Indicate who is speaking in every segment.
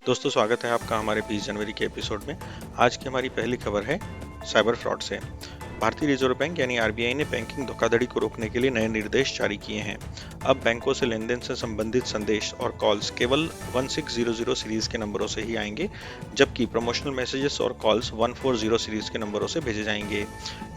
Speaker 1: दोस्तों, स्वागत है आपका हमारे 20 जनवरी के एपिसोड में। आज की हमारी पहली खबर है साइबर फ्रॉड से। भारतीय रिजर्व बैंक यानी आरबीआई ने बैंकिंग धोखाधड़ी को रोकने के लिए नए निर्देश जारी किए हैं। अब बैंकों से लेनदेन से संबंधित संदेश और कॉल्स केवल 1600 सीरीज के नंबरों से ही आएंगे, जबकि प्रमोशनल मैसेजेस और कॉल्स 140 सीरीज के नंबरों से भेजे जाएंगे।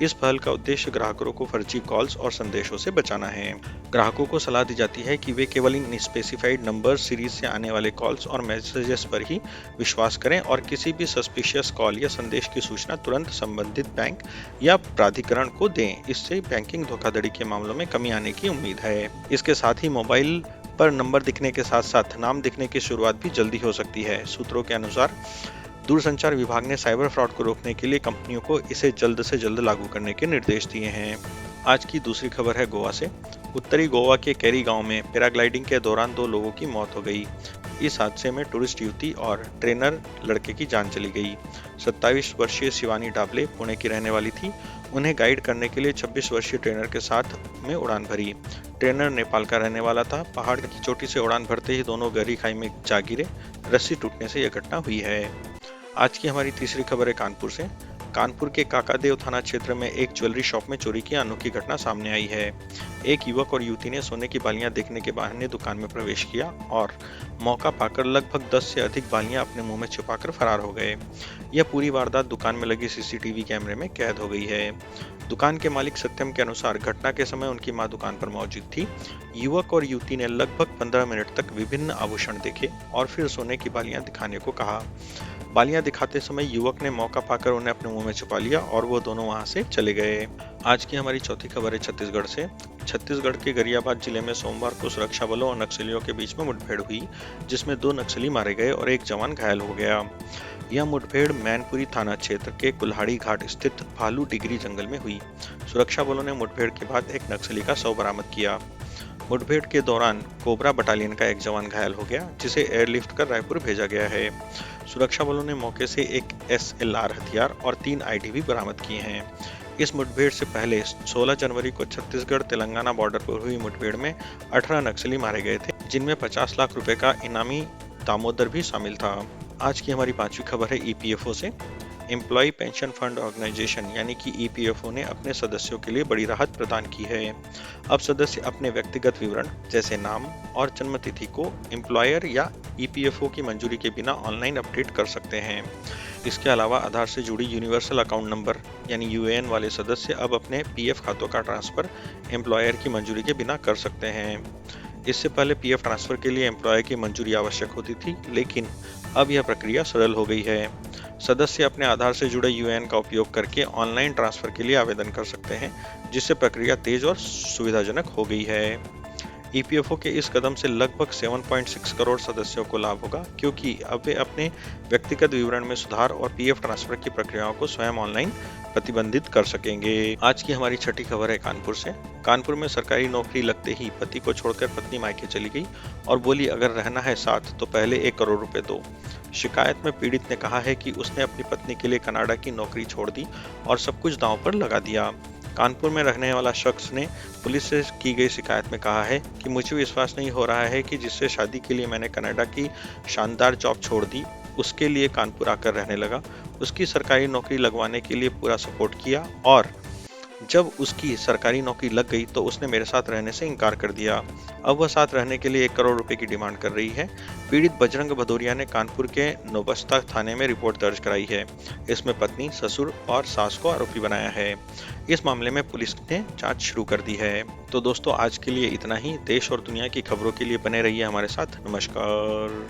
Speaker 1: इस पहल का उद्देश्य ग्राहकों को फर्जी कॉल्स और संदेशों से बचाना है। ग्राहकों को सलाह दी जाती है कि वे केवल इन स्पेसिफाइड नंबर सीरीज से आने वाले कॉल्स और मैसेजेस पर ही विश्वास करें और किसी भी सस्पिशियस कॉल या संदेश की सूचना तुरंत संबंधित बैंक या प्राधिकरण को दें। इससे बैंकिंग धोखाधड़ी के मामलों में कमी आने की उम्मीद है। इसके साथ ही मोबाइल पर नंबर दिखने के साथ साथ नाम दिखने की शुरुआत भी जल्दी हो सकती है। सूत्रों के अनुसार दूरसंचार विभाग ने साइबर फ्रॉड को रोकने के लिए कंपनियों को इसे जल्द से जल्द लागू करने के निर्देश दिए हैं। आज की दूसरी खबर है गोवा से। उत्तरी गोवा के कैरी गांव में पैराग्लाइडिंग के दौरान 2 लोगों की मौत हो गई। इस हादसे में टूरिस्ट युवती और ट्रेनर लड़के की जान चली गई। 27 वर्षीय शिवानी डाबले पुणे की रहने वाली थी। उन्हें गाइड करने के लिए 26 वर्षीय ट्रेनर के साथ में उड़ान भरी। ट्रेनर नेपाल का रहने वाला था। पहाड़ की चोटी से उड़ान भरते ही दोनों गहरी खाई में जा गिरे। रस्सी टूटने से यह घटना हुई है। आज की हमारी तीसरी खबर है कानपुर से। कानपुर के काकादेव थाना क्षेत्र में एक ज्वेलरी शॉप में चोरी की अनोखी घटना सामने आई है। एक युवक और युवती ने सोने की बालियां देखने के बहाने दुकान में प्रवेश किया और मौका पाकर लगभग 10 से अधिक बालियां अपने मुंह में छुपाकर फरार हो गए। यह पूरी वारदात दुकान में लगी सीसीटीवी कैमरे में कैद हो गई है। दुकान के मालिक सत्यम के अनुसार घटना के समय उनकी मां दुकान पर मौजूद थी। युवक और युवती ने लगभग 15 मिनट तक विभिन्न आभूषण देखे और फिर सोने की बालियां दिखाने को कहा। बालियां दिखाते समय युवक ने मौका पाकर उन्हें अपने मुंह में छुपा लिया और वो दोनों वहां से चले गए। आज की हमारी चौथी खबर है छत्तीसगढ़ से। छत्तीसगढ़ के गरियाबाद जिले में सोमवार को सुरक्षा बलों और नक्सलियों के बीच में मुठभेड़ हुई, जिसमें 2 नक्सली मारे गए और एक जवान घायल हो गया। यह मुठभेड़ मैनपुरी थाना क्षेत्र के कुल्हाड़ी घाट स्थित भालू डिगरी जंगल में हुई। सुरक्षा बलों ने मुठभेड़ के बाद एक नक्सली का शव बरामद किया। मुठभेड़ के दौरान कोबरा बटालियन का एक जवान घायल हो गया, जिसे एयरलिफ्ट कर रायपुर भेजा गया है। सुरक्षा बलों ने मौके से एक एसएलआर हथियार और 3 आईडी भी बरामद किए हैं। इस मुठभेड़ से पहले 16 जनवरी को छत्तीसगढ़ तेलंगाना बॉर्डर पर हुई मुठभेड़ में 18 नक्सली मारे गए थे, जिनमें 50 लाख रुपए का इनामी दामोदर भी शामिल था। आज की हमारी 5वीं खबर है ईपीएफओ से। एम्प्लॉय पेंशन फंड ऑर्गेनाइजेशन यानी कि ईपीएफओ ने अपने सदस्यों के लिए बड़ी राहत प्रदान की है। अब सदस्य अपने व्यक्तिगत विवरण जैसे नाम और जन्म तिथि को एम्प्लॉयर या ईपीएफओ की मंजूरी के बिना ऑनलाइन अपडेट कर सकते हैं। इसके अलावा आधार से जुड़ी यूनिवर्सल अकाउंट नंबर यानी यूएएन वाले सदस्य अब अपने पीएफ खातों का ट्रांसफर एम्प्लॉयर की मंजूरी के बिना कर सकते हैं। इससे पहले पीएफ ट्रांसफर के लिए एम्प्लॉयर की मंजूरी आवश्यक होती थी, लेकिन अब यह प्रक्रिया सरल हो गई है। सदस्य अपने आधार से जुड़े यूएएन का उपयोग करके ऑनलाइन ट्रांसफर के लिए आवेदन कर सकते हैं, जिससे प्रक्रिया तेज और सुविधाजनक हो गई है। ईपीएफओ के इस कदम से लगभग 7.6 करोड़ सदस्यों को लाभ होगा, क्योंकि अब वे अपने व्यक्तिगत विवरण में सुधार और पीएफ ट्रांसफर की प्रक्रियाओं को स्वयं ऑनलाइन प्रतिबंधित कर सकेंगे। आज की हमारी छठी खबर है कानपुर से। कानपुर में सरकारी नौकरी लगते ही पति को छोड़कर पत्नी मायके चली गई और बोली, अगर रहना है साथ तो पहले 1 करोड़ रुपए दो। शिकायत में पीड़ित ने कहा है कि उसने अपनी पत्नी के लिए कनाडा की नौकरी छोड़ दी और सब कुछ दांव पर लगा दिया। कानपुर में रहने वाला शख्स ने पुलिस से की गई शिकायत में कहा है कि मुझे विश्वास नहीं हो रहा है कि जिससे शादी के लिए मैंने कनाडा की शानदार जॉब छोड़ दी, उसके लिए कानपुर आकर रहने लगा। उसकी सरकारी नौकरी लगवाने के लिए पूरा सपोर्ट किया और जब उसकी सरकारी नौकरी लग गई तो उसने मेरे साथ रहने से इनकार कर दिया। अब वह साथ रहने के लिए 1 करोड़ रुपए की डिमांड कर रही है। पीड़ित बजरंग भदौरिया ने कानपुर के नौबस्ता थाने में रिपोर्ट दर्ज कराई है। इसमें पत्नी, ससुर और सास को आरोपी बनाया है। इस मामले में पुलिस ने जांच शुरू कर दी है। तो दोस्तों, आज के लिए इतना ही। देश और दुनिया की खबरों के लिए बने रहिए हमारे साथ। नमस्कार।